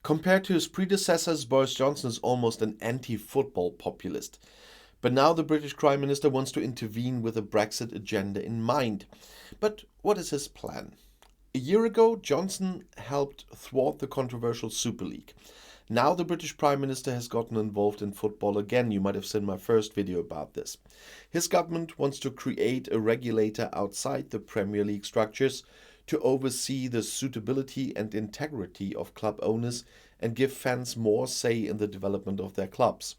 Compared to his predecessors, Boris Johnson is almost an anti-football populist. But now the British Prime Minister wants to intervene with a Brexit agenda in mind. But what is his plan? A year ago, Johnson helped thwart the controversial Super League. Now the British Prime Minister has gotten involved in football again. You might have seen my first video about this. His government wants to create a regulator outside the Premier League structures to oversee the suitability and integrity of club owners and give fans more say in the development of their clubs.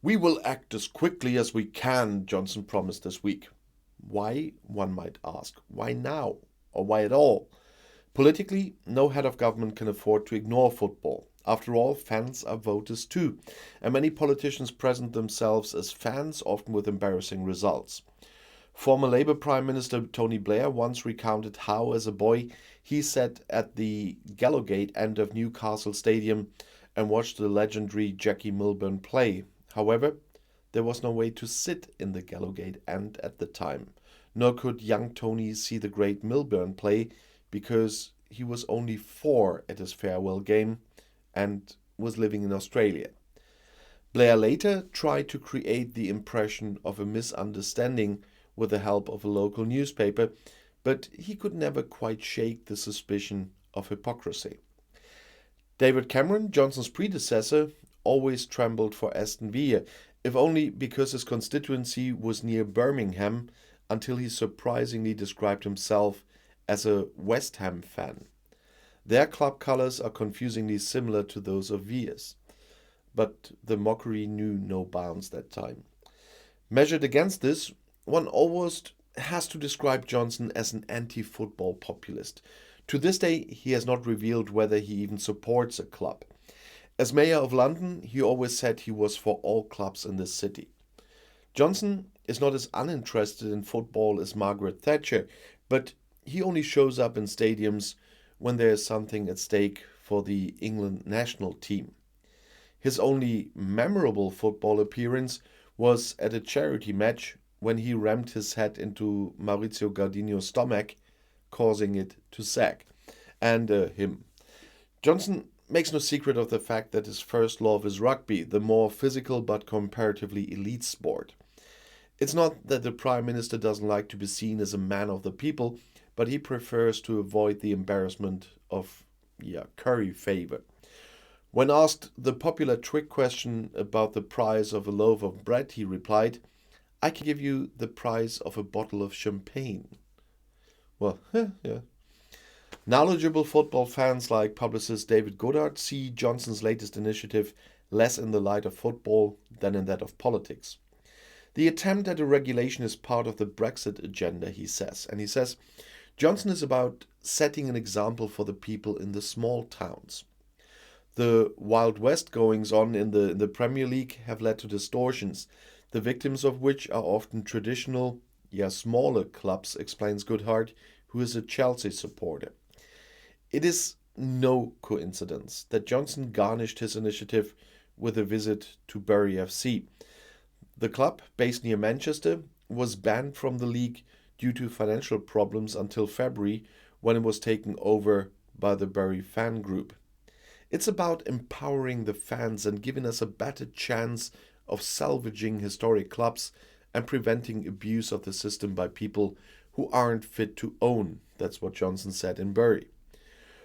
"We will act as quickly as we can," Johnson promised this week. Why, one might ask? Why now? Or why at all? Politically, no head of government can afford to ignore football. After all, fans are voters too, and many politicians present themselves as fans, often with embarrassing results. Former Labour Prime Minister Tony Blair once recounted how, as a boy, he sat at the Gallowgate end of Newcastle Stadium and watched the legendary Jackie Milburn play. However, there was no way to sit in the Gallowgate end at the time, nor could young Tony see the great Milburn play because he was only 4 at his farewell game and was living in Australia. Blair later tried to create the impression of a misunderstanding with the help of a local newspaper, but he could never quite shake the suspicion of hypocrisy. David Cameron, Johnson's predecessor, always trembled for Aston Villa, if only because his constituency was near Birmingham, until he surprisingly described himself as a West Ham fan. Their club colours are confusingly similar to those of Villa's, but the mockery knew no bounds that time. Measured against this, one almost has to describe Johnson as an anti-football populist. To this day, he has not revealed whether he even supports a club. As mayor of London, he always said he was for all clubs in the city. Johnson is not as uninterested in football as Margaret Thatcher, but he only shows up in stadiums when there is something at stake for the England national team. His only memorable football appearance was at a charity match when he rammed his head into Maurizio Gardino's stomach, causing it to sag. And him. Johnson makes no secret of the fact that his first love is rugby, the more physical but comparatively elite sport. It's not that the Prime Minister doesn't like to be seen as a man of the people, but he prefers to avoid the embarrassment of curry favor. When asked the popular trick question about the price of a loaf of bread, he replied, "I can give you the price of a bottle of champagne." Well, yeah. Knowledgeable football fans like publicist David Goddard see Johnson's latest initiative less in the light of football than in that of politics. The attempt at a regulation is part of the Brexit agenda, he says. And he says, Johnson is about setting an example for the people in the small towns. The Wild West goings on in the Premier League have led to distortions, the victims of which are often traditional, smaller clubs, explains Goodhart, who is a Chelsea supporter. It is no coincidence that Johnson garnished his initiative with a visit to Bury FC. The club, based near Manchester, was banned from the league due to financial problems until February, when it was taken over by the Bury fan group. It's about empowering the fans and giving us a better chance of salvaging historic clubs and preventing abuse of the system by people who aren't fit to own. That's what Johnson said in Bury.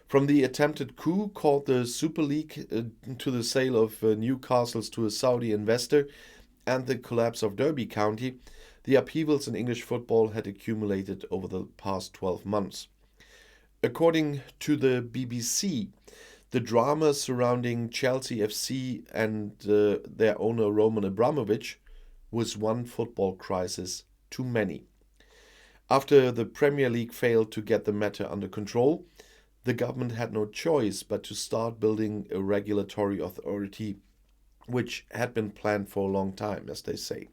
From the attempted coup called the Super League to the sale of Newcastle's to a Saudi investor and the collapse of Derby County, the upheavals in English football had accumulated over the past 12 months. According to the BBC, the drama surrounding Chelsea FC and their owner Roman Abramovich was one football crisis too many. After the Premier League failed to get the matter under control, the government had no choice but to start building a regulatory authority, which had been planned for a long time, as they say.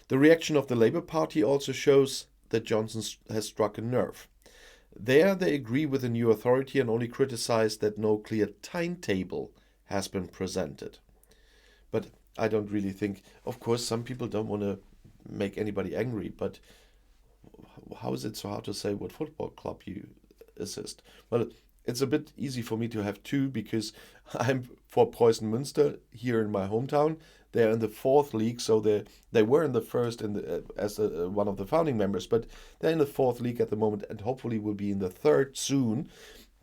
The reaction of the Labour Party also shows that Johnson has struck a nerve. There they agree with the new authority and only criticize that no clear timetable has been presented. But I don't really think, of course, some people don't want to make anybody angry, but how is it so hard to say what football club you assist? Well, it's a bit easy for me to have two because I'm for Preußen Münster here in my hometown. They're in the fourth league, so they were in the first as one of the founding members, but they're in the fourth league at the moment, and hopefully will be in the third soon.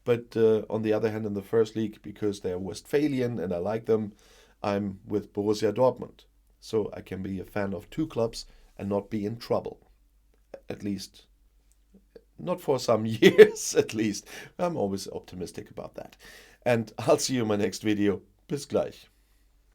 But on the other hand, in the first league, because they're Westphalian and I like them, I'm with Borussia Dortmund. So I can be a fan of two clubs and not be in trouble. At least, not for some years, at least. I'm always optimistic about that. And I'll see you in my next video. Bis gleich.